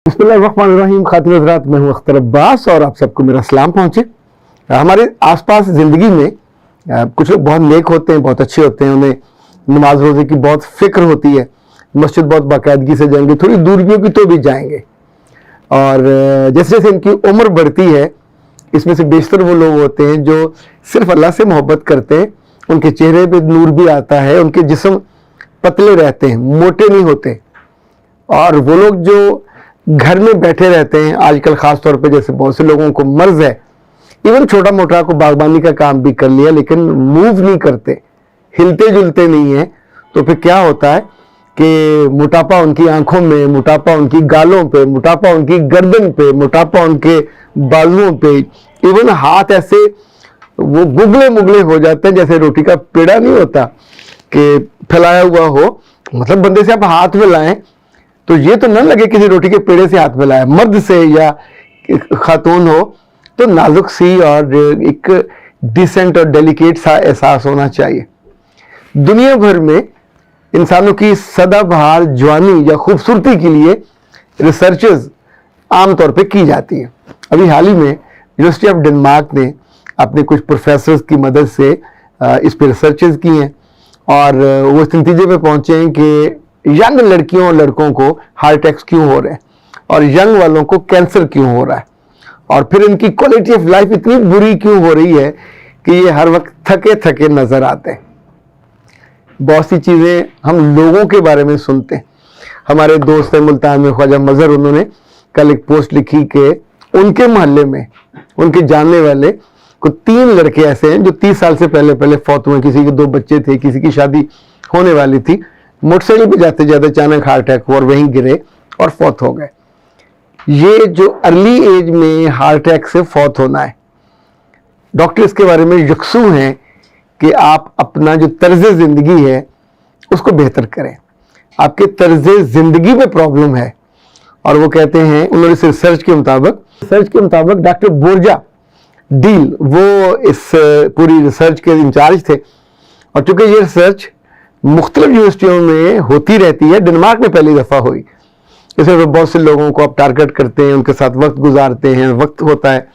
बिस्मिल्लाहिर्रहमानिर्रहीम। खातिन हज़रात, मैं हूँ अख्तर अब्बास और आप सबको मेरा सलाम पहुँचे। हमारे आसपास ज़िंदगी में कुछ लोग बहुत नेक होते हैं, बहुत अच्छे होते हैं, उन्हें नमाज रोज़े की बहुत फ़िक्र होती है, मस्जिद बहुत बाकायदगी से जाएंगे, थोड़ी दूर भी होगी तो भी जाएंगे। और जैसे जैसे इनकी उम्र बढ़ती है, इसमें से बेशतर वो लोग होते हैं जो सिर्फ अल्लाह से मोहब्बत करते हैं, उनके चेहरे पे नूर भी आता है, उनके जिस्म पतले रहते हैं, मोटे नहीं होते। और वो लोग जो घर में बैठे रहते हैं आजकल, ख़ास तौर पे जैसे बहुत से लोगों को मर्ज है, इवन छोटा मोटा को बागबानी का काम भी कर लिया, लेकिन मूव नहीं करते, हिलते जुलते नहीं हैं, तो फिर क्या होता है कि मोटापा उनकी आंखों में, मोटापा उनकी गालों पे, मोटापा उनकी गर्दन पे, मोटापा उनके बाजुओं पे, इवन हाथ ऐसे वो गुगले मुगले हो जाते हैं जैसे रोटी का पेड़ा नहीं होता कि फैलाया हुआ हो। मतलब बंदे से आप हाथ मिलाएं तो ये तो न लगे किसी रोटी के पेड़े से हाथ मिलाया, मर्द से या खातून हो तो नाजुक सी और एक डिसेंट और डेलिकेट सा एहसास होना चाहिए। दुनिया भर में इंसानों की सदाबहार जवानी या खूबसूरती के लिए रिसर्चेस आमतौर पे की जाती है। अभी हाल ही में यूनिवर्सिटी ऑफ डेनमार्क ने अपने कुछ प्रोफेसर्स की मदद से इस पर रिसर्चेस की हैं और वो इस नतीजे पे पहुंचे हैं कि यंग लड़कियों और लड़कों को हार्ट अटैक्स क्यों हो रहे हैं और यंग वालों को कैंसर क्यों हो रहा है, और फिर इनकी क्वालिटी ऑफ लाइफ इतनी बुरी क्यों हो रही है कि ये हर वक्त थके थके नजर आते हैं। बहुत सी चीज़ें हम लोगों के बारे में सुनते हैं। हमारे दोस्त हैं मुल्तान में ख्वाजा मजहर, उन्होंने कल एक पोस्ट लिखी कि उनके मोहल्ले में उनके जानने वाले को 3 लड़के ऐसे हैं जो 30 साल से पहले फौत हुए। किसी के 2 बच्चे थे, किसी की शादी होने वाली थी, मोटरसाइकिल पे जाते जाते अचानक हार्ट अटैक हुआ और वहीं गिरे और फौत हो गए। ये जो अर्ली एज में हार्ट अटैक से फौत होना है, डॉक्टर इसके बारे में यकसू हैं कि आप अपना जो तर्ज जिंदगी है उसको बेहतर करें। आपके तर्ज जिंदगी में प्रॉब्लम है। और वो कहते हैं, उन्होंने इस रिसर्च के मुताबिक डॉक्टर बोर्जा डील वो इस पूरी रिसर्च के इंचार्ज थे। और चूंकि ये रिसर्च मुख्तलिफ यूनिवर्सिटियों में होती रहती है, डेनमार्क में पहली दफ़ा हुई, इसमें बहुत से लोगों को आप टारगेट करते हैं, उनके साथ वक्त गुजारते हैं, वक्त होता है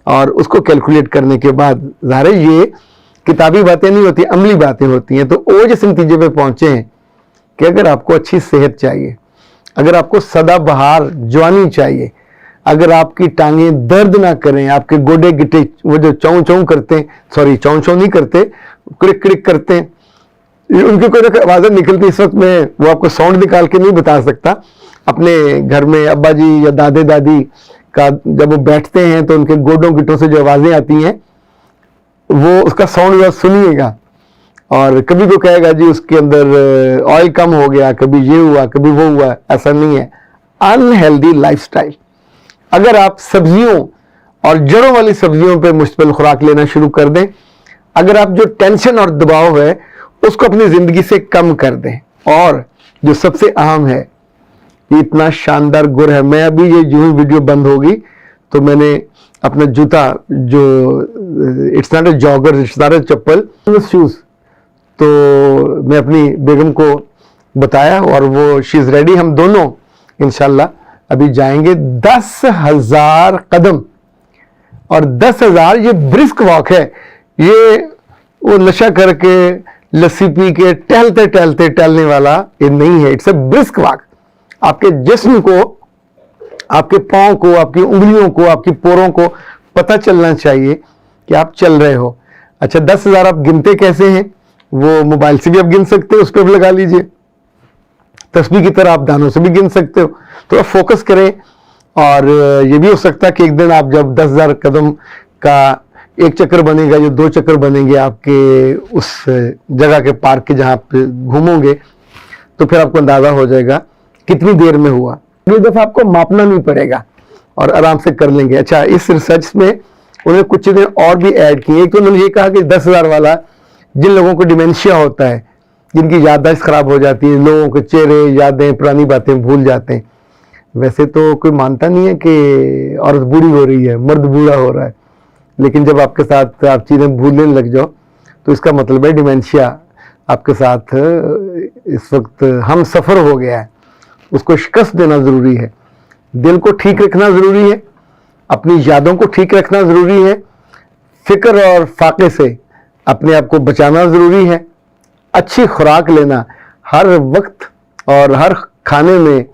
और उसको कैलकुलेट करने के बाद ज़ाहिर है ये किताबी बातें नहीं होती, अमली बातें होती हैं। तो वो जिस नतीजे पे पहुंचे हैं कि अगर आपको अच्छी सेहत चाहिए, अगर आपको सदाबहार जवानी चाहिए, अगर आपकी टांगें दर्द ना करें, आपके गोडे गिटे वो जो चौं चौं करते हैं, सॉरी चौं चौं नहीं करते, क्रिक क्रिक करते हैं, उनकी कोई आवाज़ें निकलती, इस वक्त में वो आपको साउंड निकाल के नहीं बता सकता। अपने घर में अब्बा जी या दादे दादी का जब वो बैठते हैं तो उनके गोडों गिटों से जो आवाज़ें आती हैं वो उसका साउंड सुनिएगा। और कभी को कहेगा जी उसके अंदर ऑयल कम हो गया, कभी ये हुआ, कभी वो हुआ। ऐसा नहीं है। Unhealthy lifestyle. अगर आप सब्जियों और जड़ों वाली सब्जियों पे मुश्तमिल खुराक लेना शुरू कर दें, अगर आप जो टेंशन और दबाव है उसको अपनी जिंदगी से कम कर दें, और जो सबसे अहम है, ये इतना शानदार गुर है। मैं अभी ये जो वीडियो बंद होगी तो मैंने अपना जूता जो it's not a jogger, it's not a chappal, shoes, तो मैं अपनी बेगम को बताया और वो शी इज रेडी। हम दोनों इंशाल्लाह अभी जाएंगे 10,000 कदम। और 10,000 ये ब्रिस्क वॉक है, ये वो नशा करके लस्सी पी के टहलते टहलते टहलने वाला ये नहीं है। It's a brisk walk. आपके जिस्म को, आपके पाँव को, आपकी उंगलियों को, आपकी पोरों को पता चलना चाहिए कि आप चल रहे हो। अच्छा, 10,000 आप गिनते कैसे हैं? वो मोबाइल से भी आप गिन सकते हो, उस पर भी लगा लीजिए। तस्बीह की तरह आप दानों से भी गिन सकते हो। तो आप फोकस करें। और ये भी हो सकता है कि एक दिन आप जब 10,000 कदम का एक चक्कर बनेगा, जो 2 चक्कर बनेंगे आपके उस जगह के पार्क के जहाँ आप घूमोगे, तो फिर आपको अंदाजा हो जाएगा कितनी देर में हुआ। अगली दफ़ा आपको मापना नहीं पड़ेगा और आराम से कर लेंगे। अच्छा, इस रिसर्च में उन्होंने कुछ चीज़ें और भी ऐड की। एक तो उन्होंने ये कहा कि 10,000 वाला जिन लोगों को डिमेंशिया होता है, जिनकी याददाश्त खराब हो जाती है, लोगों के चेहरे, यादें, पुरानी बातें भूल जाते हैं। वैसे तो कोई मानता नहीं है कि औरत बूढ़ी हो रही है, मर्द बूढ़ा हो रहा है, लेकिन जब आपके साथ आप चीज़ें भूलने लग जाओ तो इसका मतलब है डिमेंशिया आपके साथ इस वक्त हम सफ़र हो गया है। उसको शिकस्त देना ज़रूरी है। दिल को ठीक रखना ज़रूरी है, अपनी यादों को ठीक रखना ज़रूरी है, फिक्र और फाके से अपने आप को बचाना ज़रूरी है, अच्छी खुराक लेना हर वक्त और हर खाने में।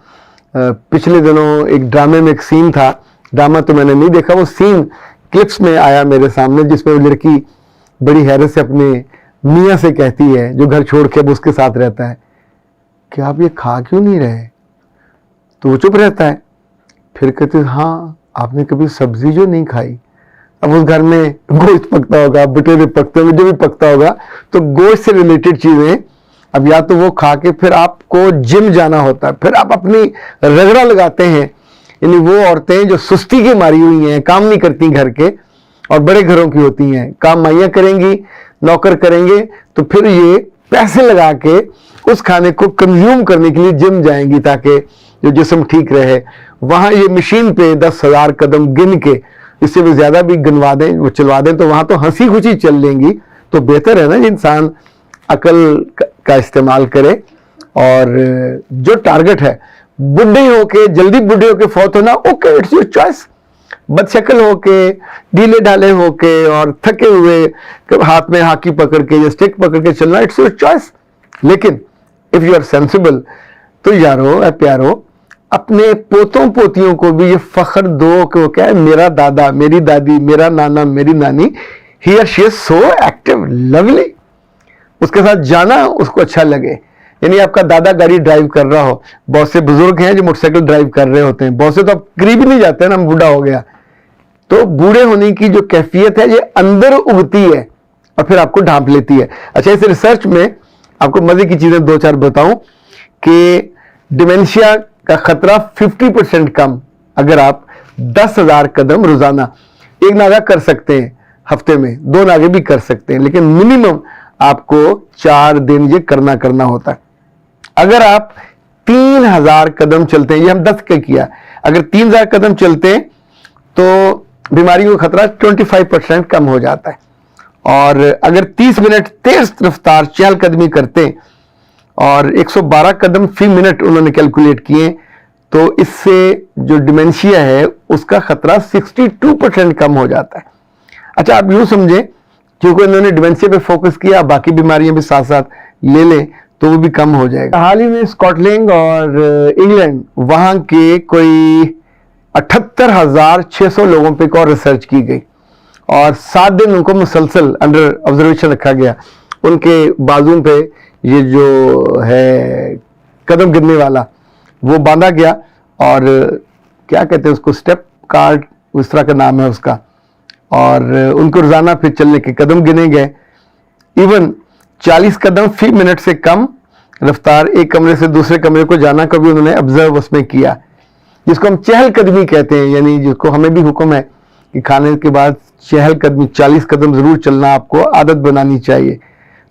पिछले दिनों एक ड्रामे में एक सीन था, ड्रामा तो मैंने नहीं देखा, वो सीन क्लिप्स में आया मेरे सामने, जिसमें वो लड़की बड़ी हैरत से अपने मियाँ से कहती है, जो घर छोड़ के अब उसके साथ रहता है, कि आप ये खा क्यों नहीं रहे? तो वो चुप रहता है। फिर कहते हाँ, आपने कभी सब्जी जो नहीं खाई। अब उस घर में गोश्त पकता होगा, बटेरे पकते होंगे, जो भी पकता होगा, तो गोश्त से रिलेटेड चीजें अब या तो वो खा के फिर आपको जिम जाना होता है, फिर आप अपनी रगड़ा लगाते हैं। यानी वो औरतें जो सुस्ती की मारी हुई हैं, काम नहीं करती घर के, और बड़े घरों की होती हैं, काम माइयाँ करेंगी, नौकर करेंगे, तो फिर ये पैसे लगा के उस खाने को कंज्यूम करने के लिए जिम जाएंगी ताकि जो जिस्म ठीक रहे। वहाँ ये मशीन पे 10,000 कदम गिन के, इससे भी ज़्यादा भी गिनवा दें, वो चलवा दें, तो वहाँ तो हंसी खुशी चल लेंगी। तो बेहतर है ना इंसान अकल का इस्तेमाल करे, और जो टारगेट है बुढ़े होके, जल्दी बुढ़े होके फौत होना, ओके, इट्स योर चॉइस। बदशक्ल होके, ढीले ढाले होके और थके हुए हाथ में हाकी पकड़ के या स्टिक पकड़ के चलना, इट्स योर चॉइस। लेकिन इफ यू आर सेंसिबल, तो यारो प्यारो, अपने पोतों पोतियों को भी ये फख्र दो कि वो क्या है, मेरा दादा, मेरी दादी, मेरा नाना, मेरी नानी, ही और she is so active, lovely. उसके साथ जाना उसको अच्छा लगे। यानी आपका दादा गाड़ी ड्राइव कर रहा हो, बहुत से बुजुर्ग हैं जो मोटरसाइकिल ड्राइव कर रहे होते हैं, बहुत से तो अब करीब ही नहीं जाते हैं ना, बूढ़ा हो गया। तो बूढ़े होने की जो कैफियत है ये अंदर उगती है और फिर आपको ढांप लेती है। अच्छा, इस रिसर्च में आपको मजे की चीजें 2-4 बताऊं कि डिमेंशिया का खतरा 50% कम अगर आप 10,000 कदम रोजाना, एक नागा कर सकते हैं हफ्ते में, 2 नागे भी कर सकते हैं, लेकिन मिनिमम आपको 4 दिन ये करना होता है। अगर आप 3,000 कदम चलते हैं, ये हम 10 का किया, अगर 3,000 कदम चलते हैं तो बीमारियों का खतरा 25% कम हो जाता है। और अगर 30 मिनट तेज रफ्तार चहलकदमी करते हैं और 112 कदम फी मिनट उन्होंने कैलकुलेट किए, तो इससे जो डिमेंशिया है उसका खतरा 62% कम हो जाता है। अच्छा, आप यूं समझें, क्योंकि इन्होंने डिमेंशिया पे फोकस किया, बाकी बीमारियां भी साथ साथ ले लें तो वो भी कम हो जाएगा। हाल ही में स्कॉटलैंड और इंग्लैंड, वहां के कोई 78,600 लोगों पे एक और रिसर्च की गई और 7 दिन उनको मुसलसल अंडर ऑब्जर्वेशन रखा गया। उनके बाजुओं पे ये जो है कदम गिनने वाला वो बांधा गया, और क्या कहते हैं उसको, स्टेप कार्ड, उस तरह का नाम है उसका, और उनको रोजाना फिर चलने के कदम गिने गए। इवन 40 कदम फी मिनट से कम रफ्तार एक कमरे से दूसरे कमरे को जाना का भी उन्होंने ऑब्जर्व उसमें किया, जिसको हम चहलकदमी कहते हैं। यानी जिसको हमें भी हुक्म है कि खाने के बाद चहलकदमी 40 कदम जरूर चलना, आपको आदत बनानी चाहिए।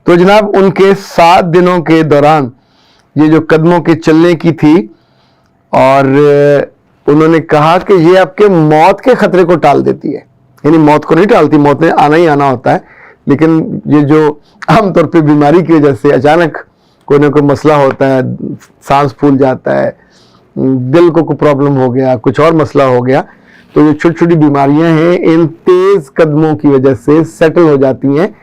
तो जनाब, उनके 7 दिनों के दौरान ये जो कदमों के चलने की थी, और उन्होंने कहा कि ये आपके मौत के खतरे को टाल देती है। यानी मौत को नहीं टालती, मौत में आना ही आना होता है, लेकिन ये जो आमतौर पे बीमारी की वजह से अचानक कोई ना कोई मसला होता है, सांस फूल जाता है, दिल को कोई प्रॉब्लम हो गया, कुछ और मसला हो गया, तो ये छोटी छोटी बीमारियां हैं, इन तेज कदमों की वजह से सेटल हो जाती हैं,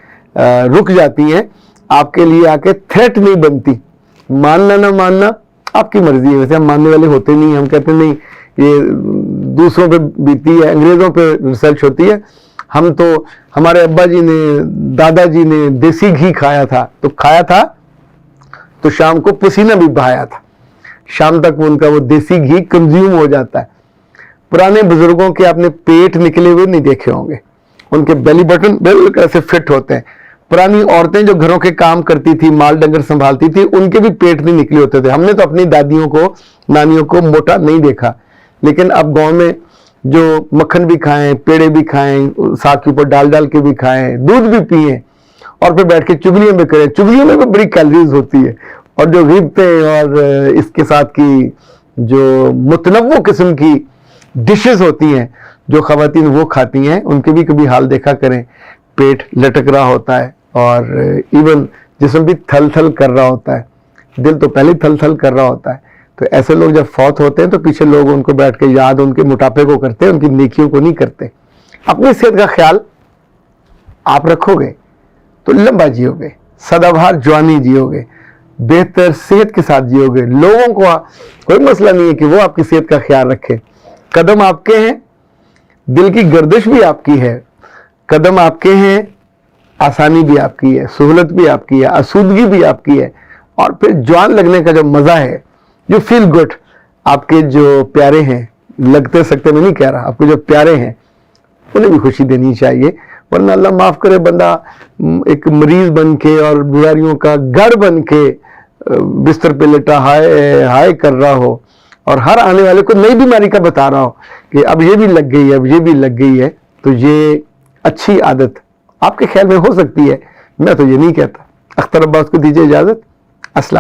रुक जाती हैं, आपके लिए आके थ्रेट नहीं बनती। मानना ना मानना आपकी मर्जी है, वैसे हम मानने वाले होते नहीं, हम कहते नहीं ये दूसरों पे बीती है, अंग्रेजों पे रिसर्च होती है। हम तो, हमारे अब्बा जी ने, दादाजी ने देसी घी खाया था, तो शाम को पसीना भी बहाया था, शाम तक उनका वो देसी घी कंज्यूम हो जाता है। पुराने बुजुर्गों के आपने पेट निकले हुए नहीं देखे होंगे, उनके बेली बटन बिल्कुल ऐसे फिट होते हैं। पुरानी औरतें जो घरों के काम करती थी, माल डंगर संभालती थी, उनके भी पेट नहीं निकले होते थे। हमने तो अपनी दादियों को, नानियों को मोटा नहीं देखा, लेकिन अब गांव में जो मक्खन भी खाएं, पेड़े भी खाएं, साग के ऊपर डाल डाल के भी खाएं, दूध भी पिएं, और फिर बैठ के चुगलियां भी करें। चुगलियों में भी बड़ी कैलोरीज होती है, और जो गिफ्टें और इसके साथ की जो मुतनव्वो किस्म की डिशेस होती हैं जो खवातीन वो खाती हैं, उनके भी कभी हाल देखा करें। पेट लटक रहा होता है और इवन जिस्म भी थल थल कर रहा होता है, दिल तो पहले थल थल कर रहा होता है। तो ऐसे लोग जब फौत होते हैं तो पीछे लोग उनको बैठ के याद उनके मोटापे को करते हैं, उनकी नेकियों को नहीं करते। अपनी सेहत का ख्याल आप रखोगे तो लंबा जियोगे, सदाबहार जवानी जियोगे, बेहतर सेहत के साथ जियोगे। लोगों को कोई मसला नहीं है कि वो आपकी सेहत का ख्याल रखे। कदम आपके हैं, दिल की गर्दिश भी आपकी है, कदम आपके हैं, आसानी भी आपकी है, सहूलत भी आपकी है, आसूदगी भी आपकी है, और फिर जवान लगने का जो मजा है, जो फील गुड, आपके जो प्यारे हैं, लगते सकते मैं नहीं कह रहा, आपके जो प्यारे हैं उन्हें भी खुशी देनी चाहिए। वरना अल्लाह माफ करे बंदा एक मरीज बन के और बीमारियों का गढ़ बन के बिस्तर पे लेटा हाय हाय कर रहा हो और हर आने वाले को नई बीमारी का बता रहा हो कि अब ये भी लग गई है, अब ये भी लग गई है। तो ये अच्छी आदत आपके ख्याल में हो सकती है, मैं तो ये नहीं कहता। अख्तर अब्बास को दीजिए इजाजत। अस्सलाम।